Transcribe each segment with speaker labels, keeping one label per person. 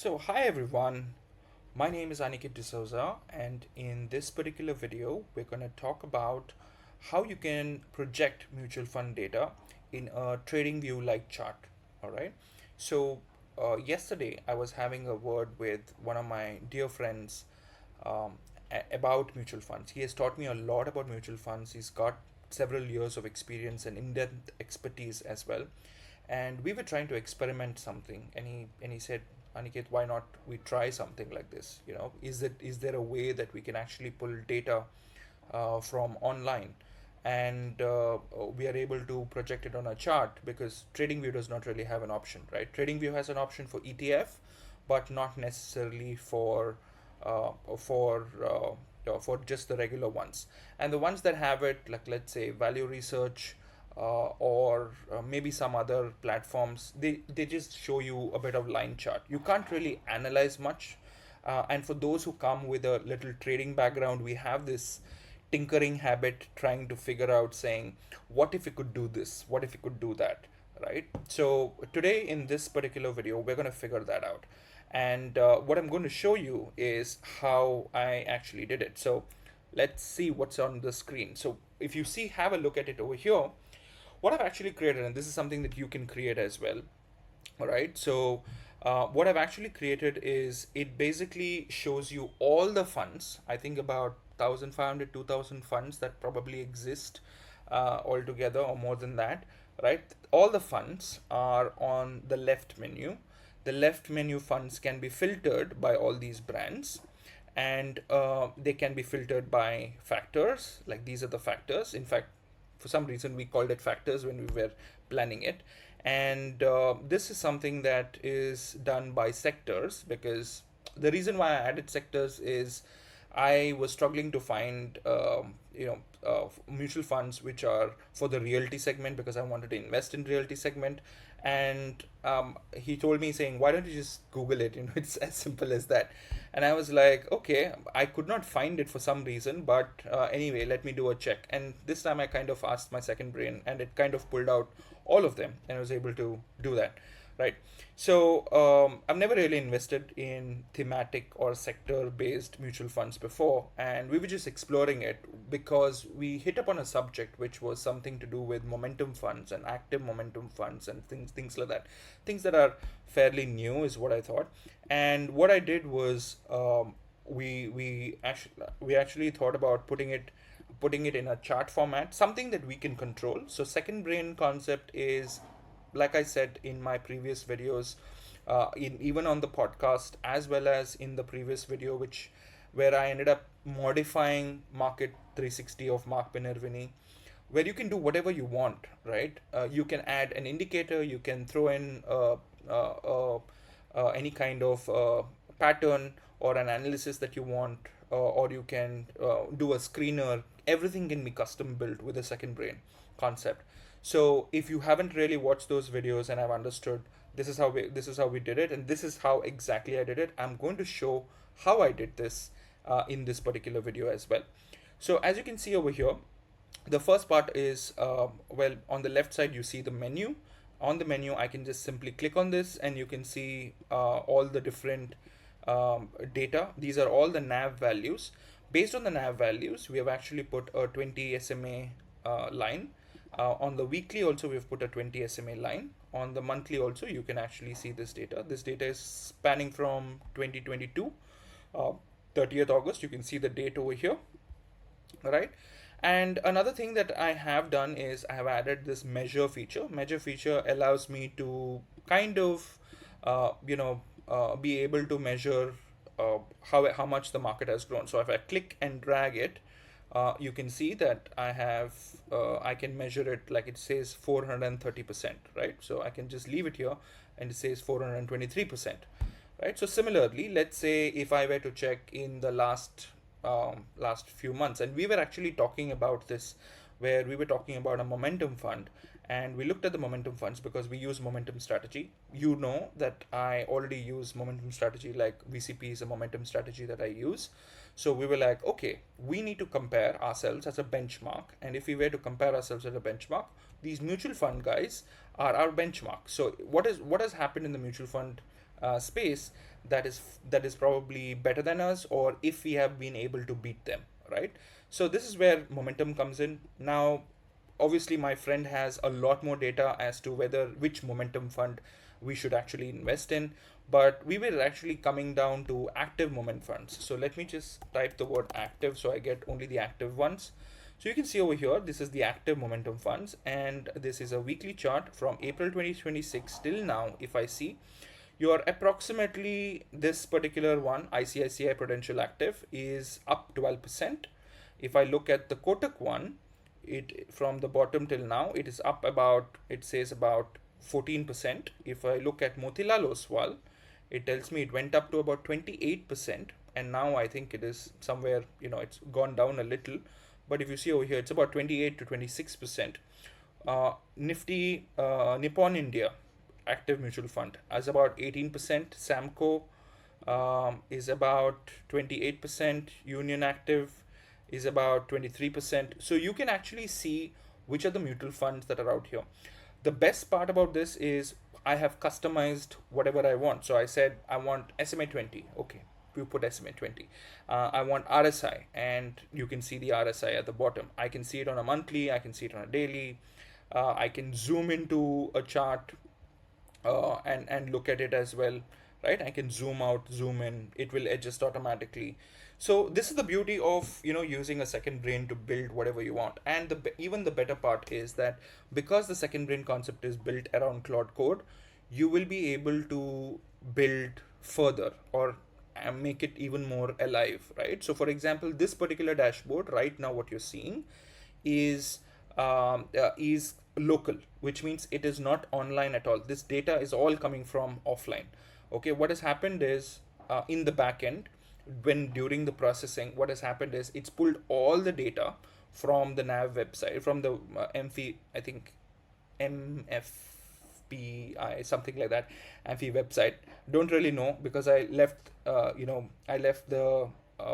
Speaker 1: So hi everyone, my name is Aniket D'Souza, and in this particular video we're going to talk about how you can project mutual fund data in a trading view like chart. All right. So yesterday I was having a word with one of my dear friends um, about mutual funds. He has taught me a lot about mutual funds. He's got several years of experience and in-depth expertise as well. And we were trying to experiment something, and he said, Aniket, why not we try something like this? Is there a way that we can actually pull data from online, and we are able to project it on a chart, because TradingView does not really have an option, right? TradingView has an option for ETF, but not necessarily uh, for for just the regular ones. And the ones that have it, like let's say Value Research, or maybe some other platforms, they just show you a bit of line chart. You can't really analyze much. And for those who come with a little trading background, we have this tinkering habit, trying to figure out, saying, what if we could do this? What if we could do that? Right? So today in this particular video, we're going to figure that out. And what I'm going to show you is how I actually did it. So let's see what's on the screen. So if you see, have a look at it over here, what I've actually created, and this is something that you can create as well. All right. So what I've actually created is, it basically shows you all the funds. I think about 1,500, 2,000 funds that probably exist altogether, or more than that, right? All the funds are on the left menu. The left menu funds can be filtered by all these brands, and they can be filtered by factors. Like, these are the factors. In fact, for some reason we called it factors when we were planning it. And this is something that is done by sectors, because the reason why I added sectors is I was struggling to find mutual funds which are for the realty segment, because I wanted to invest in realty segment. And he told me, saying, why don't you just Google it? It's as simple as that. And I was like, okay. I could not find it for some reason, but anyway, let me do a check. And this time I kind of asked my second brain, and it kind of pulled out all of them, and I was able to do that, right? So I've never really invested in thematic or sector based mutual funds before, and we were just exploring it because we hit upon a subject which was something to do with momentum funds and active momentum funds and things like that. Things that are fairly new is what I thought. And what I did was, we actually thought about putting it in a chart format, something that we can control. So second brain concept is, like I said in my previous videos, even on the podcast, as well as in the previous video, where I ended up modifying Market 360 of Mark Minervini, where you can do whatever you want, right? You can add an indicator, you can throw in any kind of pattern or an analysis that you want, or you can do a screener. Everything can be custom built with a second brain concept. So if you haven't really watched those videos and have understood, this is how we did it, and this is how exactly I did it, I'm going to show how I did this in this particular video as well. So as you can see over here, the first part is, well, on the left side you see the menu. On the menu, I can just simply click on this, and you can see all the different data. These are all the NAV values. Based on the NAV values, we have actually put a 20 SMA line. On the weekly also, we've put a 20 SMA line. On the monthly also, you can actually see this data. This data is spanning from 2022, 30th August. You can see the date over here. All right. And another thing that I have done is, I have added this measure feature. Measure feature allows me to kind of be able to measure how much the market has grown. So if I click and drag it, you can see that I can measure it, like it says 430%, right? So I can just leave it here, and it says 423%, right? So similarly, let's say if I were to check in the last few months, and we were actually talking about this, where we were talking about a momentum fund, and we looked at the momentum funds because we use momentum strategy. You know that I already use momentum strategy, like VCP is a momentum strategy that I use. So we were like, okay, we need to compare ourselves as a benchmark, and if we were to compare ourselves as a benchmark, these mutual fund guys are our benchmark. So what has happened in the mutual fund space, that is probably better than us, or if we have been able to beat them, right? So this is where momentum comes in. Now, obviously my friend has a lot more data as to whether which momentum fund we should actually invest in, but we were actually coming down to active moment funds. So let me just type the word active so I get only the active ones. So you can see over here, this is the active momentum funds, and this is a weekly chart from April 2026 till now. If I see, you are approximately, this particular one, ICICI Prudential Active, is up 12%. If I look at the Kotak one, it from the bottom till now, it is up about, it says about 14%. If I look at Motilal Oswal, it tells me it went up to about 28%, and now I think it is somewhere, it's gone down a little. But if you see over here, it's about 28 to 26%. Nifty Nippon India active mutual fund is about 18%. Samco is about 28%. Union Active is about 23%. So you can actually see which are the mutual funds that are out here. The best part about this is I have customized whatever I want. So I said I want SMA 20. Okay, you put SMA 20. I want RSI, and you can see the RSI at the bottom. I can see it on a monthly, I can see it on a daily. I can zoom into a chart and look at it as well, right? I can zoom out, zoom in, it will adjust automatically. So this is the beauty of using a second brain to build whatever you want. And even the better part is that because the second brain concept is built around Claude Code, you will be able to build further, or make it even more alive, right? So for example, this particular dashboard right now, what you're seeing is local, which means it is not online at all. This data is all coming from offline. Okay, what has happened is, in the back end, when during the processing, what has happened is it's pulled all the data from the nav website, from the MFI, I think MFPI, something like that, MFI website. Don't really know because I left the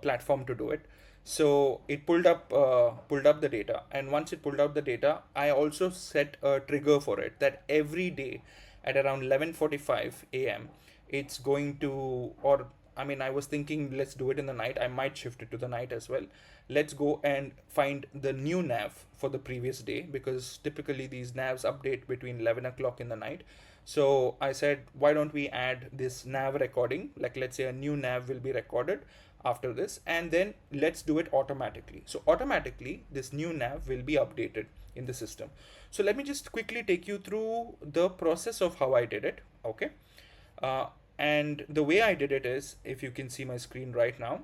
Speaker 1: platform to do it. So it pulled up the data, and once it pulled out the data, I also set a trigger for it that every day at around 11:45 a.m. it's going to, or I mean, I was thinking let's do it in the night. I might shift it to the night as well. Let's go and find the new nav for the previous day, because typically these navs update between 11 o'clock in the night. So I said, why don't we add this nav recording? Like, let's say a new nav will be recorded after this, and then let's do it automatically. So automatically this new nav will be updated in the system. So let me just quickly take you through the process of how I did it. Okay. And the way I did it is, if you can see my screen right now,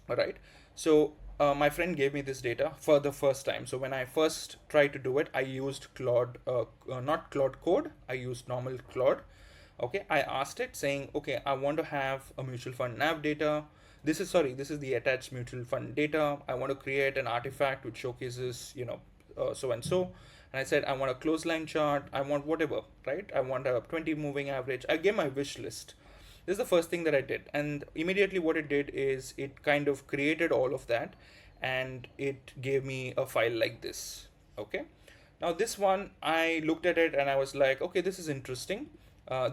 Speaker 1: all right. So my friend gave me this data for the first time. So when I first tried to do it, I used not Claude Code, I used normal Claude. Okay, I asked it saying, okay, I want to have a mutual fund nav data. This is the attached mutual fund data. I want to create an artifact which showcases, so and so. And I said, I want a clothesline chart. I want whatever, right? I want a 20 moving average. I gave my wish list. This is the first thing that I did. And immediately what it did is it kind of created all of that, and it gave me a file like this. Okay. Now this one, I looked at it and I was like, okay, this is interesting.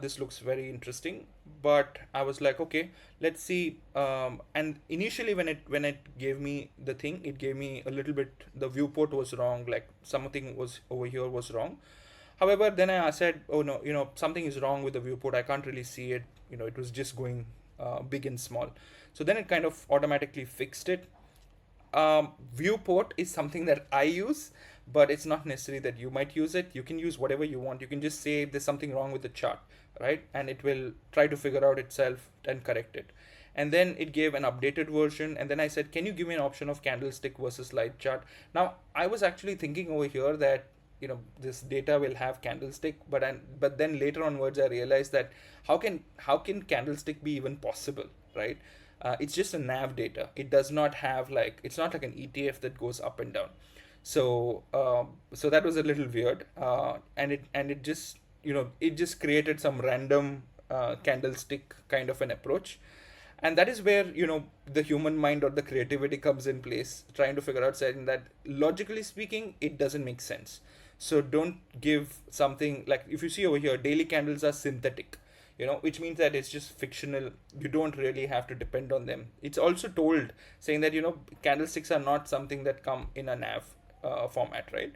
Speaker 1: This looks very interesting, but I was like, okay, let's see. And initially when it gave me the thing, it gave me a little bit, the viewport was wrong, like something was over here was wrong. However, then I said, oh no, something is wrong with the viewport. I can't really see it. It was just going big and small. So then it kind of automatically fixed it. Viewport is something that I use, but it's not necessary that you might use it. You can use whatever you want. You can just say there's something wrong with the chart, right? And it will try to figure out itself and correct it. And then it gave an updated version. And then I said, can you give me an option of candlestick versus light chart? Now, I was actually thinking over here that, this data will have candlestick, but then later onwards I realized that how can candlestick be even possible, right? It's just a nav data. It does not have, like, it's not like an ETF that goes up and down. So so that was a little weird, and it just it just created some random candlestick kind of an approach. And that is where the human mind or the creativity comes in place, trying to figure out, saying that logically speaking it doesn't make sense. So don't give something like, if you see over here, daily candles are synthetic. which means that it's just fictional. You don't really have to depend on them. It's also told saying that candlesticks are not something that come in a nav format, right?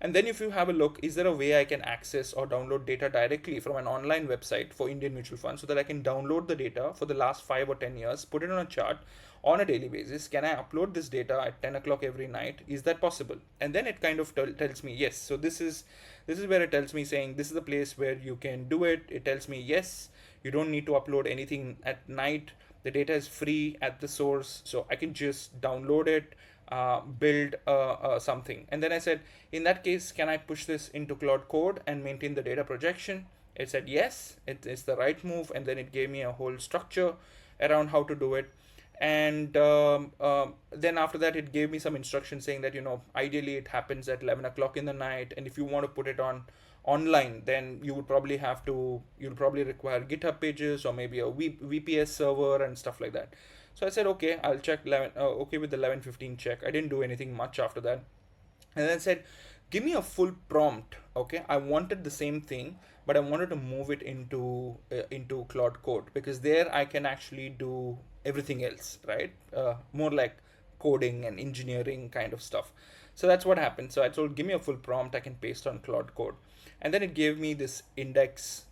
Speaker 1: And then if you have a look, is there a way I can access or download data directly from an online website for Indian mutual funds so that I can download the data for the last 5 or 10 years, put it on a chart on a daily basis? Can I upload this data at 10 o'clock every night? Is that possible? And then it kind of tells me yes. So this is where it tells me saying this is the place where you can do it. It tells me yes, you don't need to upload anything at night. The data is free at the source, so I can just download it, build something. And then I said, in that case, can I push this into Claude Code and maintain the data projection? It said yes, it's the right move, and then it gave me a whole structure around how to do it. And then after that, it gave me some instructions saying that ideally it happens at 11 o'clock in the night, and if you want to put it on online, then you'll probably require GitHub pages or maybe a VPS server and stuff like that. So I said, okay, I'll check 11, okay with the 11:15 check. I didn't do anything much after that. And then said, give me a full prompt. Okay, I wanted the same thing, but I wanted to move it into Claude Code, because there I can actually do everything else, right? More like coding and engineering kind of stuff. So that's what happened. So I told, give me a full prompt I can paste on Claude Code, and then it gave me this index,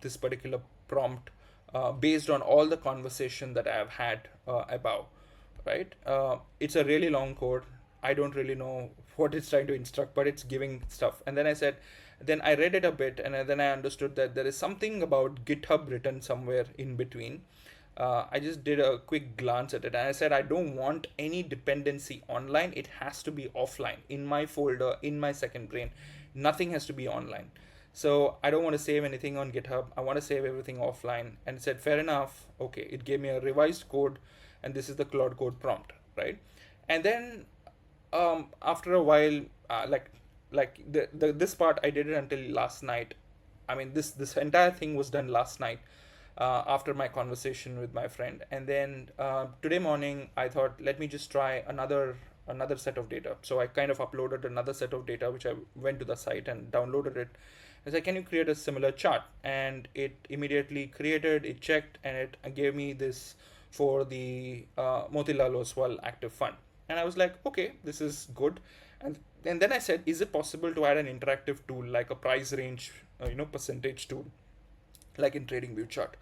Speaker 1: this particular prompt based on all the conversation that I have had above, right? It's a really long code. I don't really know what it's trying to instruct, but it's giving stuff. And then then I read it a bit, and then I understood that there is something about GitHub written somewhere in between. I just did a quick glance at it, and I said, I don't want any dependency online. It has to be offline in my folder, in my second brain. Nothing has to be online. So I don't want to save anything on GitHub. I want to save everything offline. And it said, fair enough. Okay, it gave me a revised code, and this is the Claude Code prompt, right? And then after a while, this part I did it until last night. I mean, this entire thing was done last night after my conversation with my friend. And then today morning, I thought, let me just try another set of data. So I kind of uploaded another set of data, which I went to the site and downloaded it. I said, can you create a similar chart? And it immediately created, it checked, and it gave me this for the Motilal Oswal active fund. And I was like, okay, this is good. And then I said, is it possible to add an interactive tool like a price range, percentage tool, like in TradingView chart?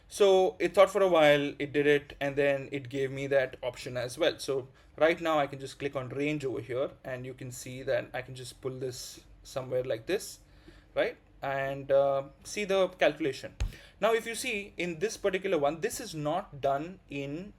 Speaker 1: So it thought for a while, it did it, and then it gave me that option as well. So right now I can just click on range over here, and you can see that I can just pull this somewhere like this, right? And see the calculation. Now, if you see in this particular one, this is not done in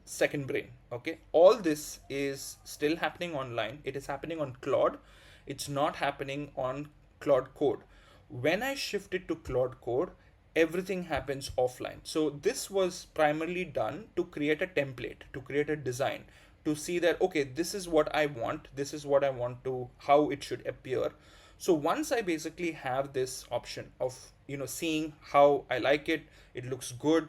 Speaker 1: second brain. Okay, all this is still happening online. It is happening on Claude. It's not happening on Claude Code. When I shift it to Claude Code, everything happens offline. So this was primarily done to create a template, to create a design, to see that, okay, this is what I want, this is what I want to, how it should appear. So once I basically have this option of seeing how I like it, it looks good.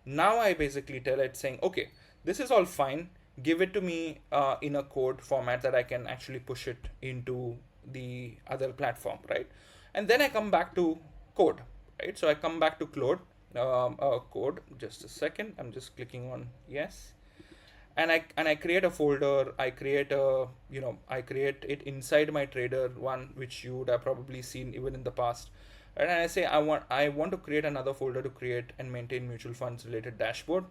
Speaker 1: Now I basically tell it saying, okay, this is all fine. Give it to me in a code format that I can actually push it into the other platform, right? And then I come back to code, right? So I come back to Claude code. Just a second. I'm just clicking on yes, and I create a folder. I create it inside my trader one, which you would have probably seen even in the past. And I say I want to create another folder to create and maintain mutual funds related dashboard.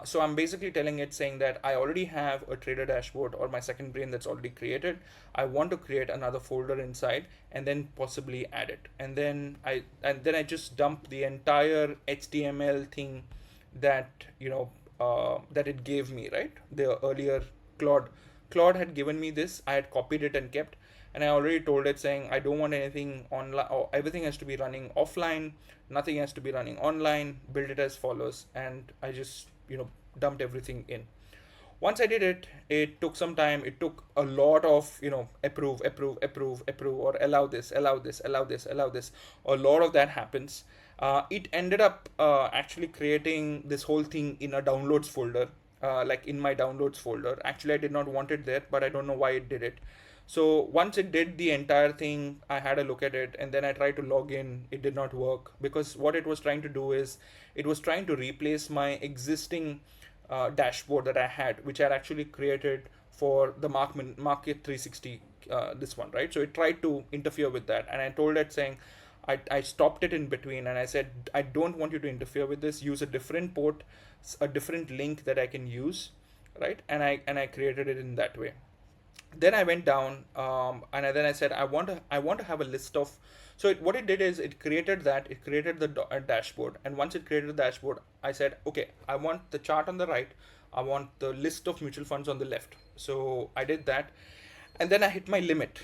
Speaker 1: So I'm basically telling it saying that I already have a trader dashboard or my second brain that's already created. I want to create another folder inside and then possibly add it. And then I just dump the entire HTML thing that that it gave me, right? The earlier Claude had given me this. I had copied it and kept, and I already told it saying I don't want anything online, or everything has to be running offline, nothing has to be running online. Build it as follows, and I just dumped everything in. Once I did it, it took some time. It took a lot of approve, or allow this. A lot of that happens. It ended up actually creating this whole thing in a downloads folder, like in my downloads folder. Actually, I did not want it there, but I don't know why it did it. So once it did the entire thing, I had a look at it, and then I tried to log in. It did not work because what it was trying to do is it was trying to replace my existing dashboard that I had, which I had actually created for the Market 360, this one, right? So it tried to interfere with that, and I told it saying, I stopped it in between, and I said, I don't want you to interfere with this. Use a different port, a different link that I can use, right? And I created it in that way. Then I went down, and then I said I want to have a list of. So what it did is it created that, it created the dashboard, and once it created the dashboard, I said, okay, I want the chart on the right, I want the list of mutual funds on the left. So I did that, and then I hit my limit.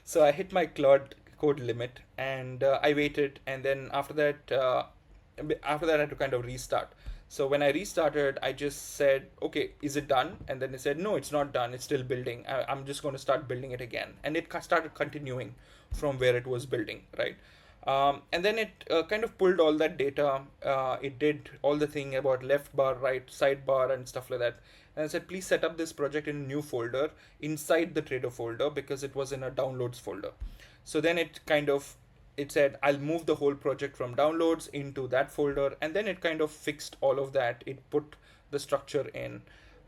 Speaker 1: So I hit my Claude code limit, and I waited, and then after that I had to kind of restart. So when I restarted, I just said, okay, is it done? And then it said, no, it's not done, it's still building. I'm just going to start building it again, and it started continuing from where it was building, right? And then it kind of pulled all that data. It did all the thing about left bar, right sidebar, and stuff like that. And I said, please set up this project in a new folder inside the trader folder, because it was in a downloads folder. So then it said, I'll move the whole project from downloads into that folder. And then it kind of fixed all of that. It put the structure in,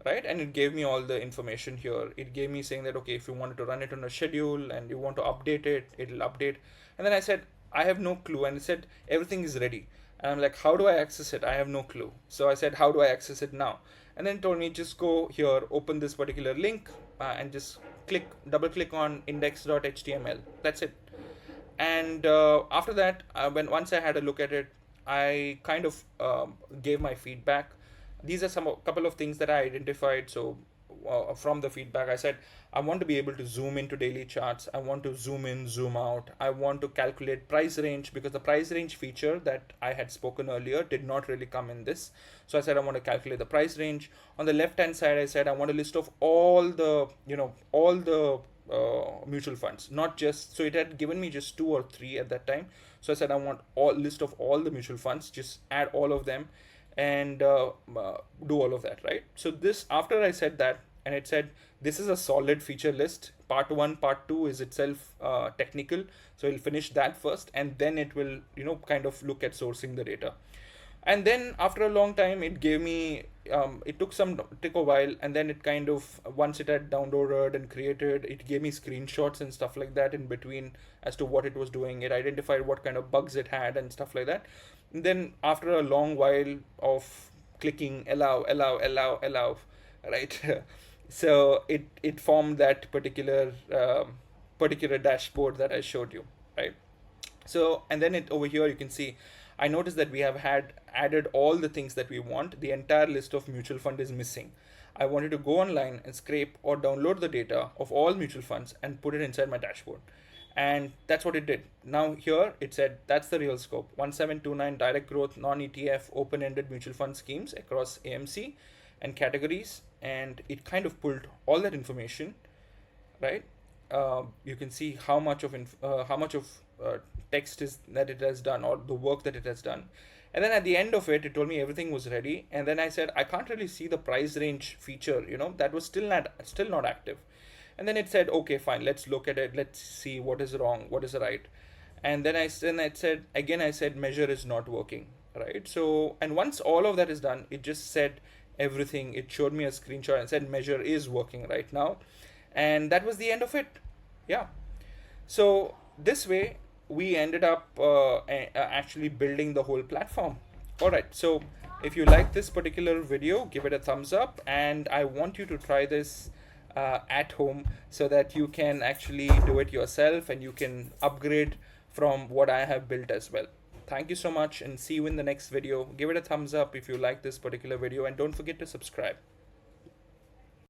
Speaker 1: right? And it gave me all the information here. It gave me saying that, okay, if you wanted to run it on a schedule and you want to update it, it'll update. And then I said, I have no clue. And it said, everything is ready. And I'm like, how do I access it? I have no clue. So I said, how do I access it now? And then it told me, just go here, open this particular link, and just double click on index.html. That's it. And after that, once I had a look at it, I kind of gave my feedback. These are a couple of things that I identified. So from the feedback, I said, I want to be able to zoom into daily charts. I want to zoom in, zoom out. I want to calculate price range, because the price range feature that I had spoken earlier did not really come in this. So I said, I want to calculate the price range. On the left hand side, I said, I want a list of all the mutual funds, not just, so it had given me just 2 or 3 at that time. So I said, I want all list of all the mutual funds, just add all of them, and do all of that, right? So this, after I said that, and it said, this is a solid feature list. Part 1, part 2 is itself technical, so it'll finish that first, and then it will kind of look at sourcing the data. And then after a long time, it gave me it took a while, and then it kind of, once it had downloaded and created, it gave me screenshots and stuff like that in between as to what it was doing. It identified what kind of bugs it had and stuff like that. And then after a long while of clicking allow, right? So it formed that particular dashboard that I showed you, right? So, and then over here you can see, I noticed that we have had added all the things that we want. The entire list of mutual fund is missing. I wanted to go online and scrape or download the data of all mutual funds and put it inside my dashboard. And that's what it did. Now here it said, that's the real scope: 1729 direct growth, non-ETF, open-ended mutual fund schemes across AMC and categories. And it kind of pulled all that information, right? You can see how much of text is that it has done, or the work that it has done. And then at the end of it, it told me everything was ready. And then I said, I can't really see the price range feature, that was still not active. And then it said, okay, fine, let's look at it, let's see what is wrong, what is right. And then I said measure is not working, right? So, and once all of that is done, it just said everything. It showed me a screenshot and said measure is working right now. And that was the end of it. Yeah. So this way we ended up actually building the whole platform. All right, so if you like this particular video, give it a thumbs up, and I want you to try this at home, so that you can actually do it yourself and you can upgrade from what I have built as well. Thank you so much, and see you in the next video. Give it a thumbs up if you like this particular video, and don't forget to subscribe.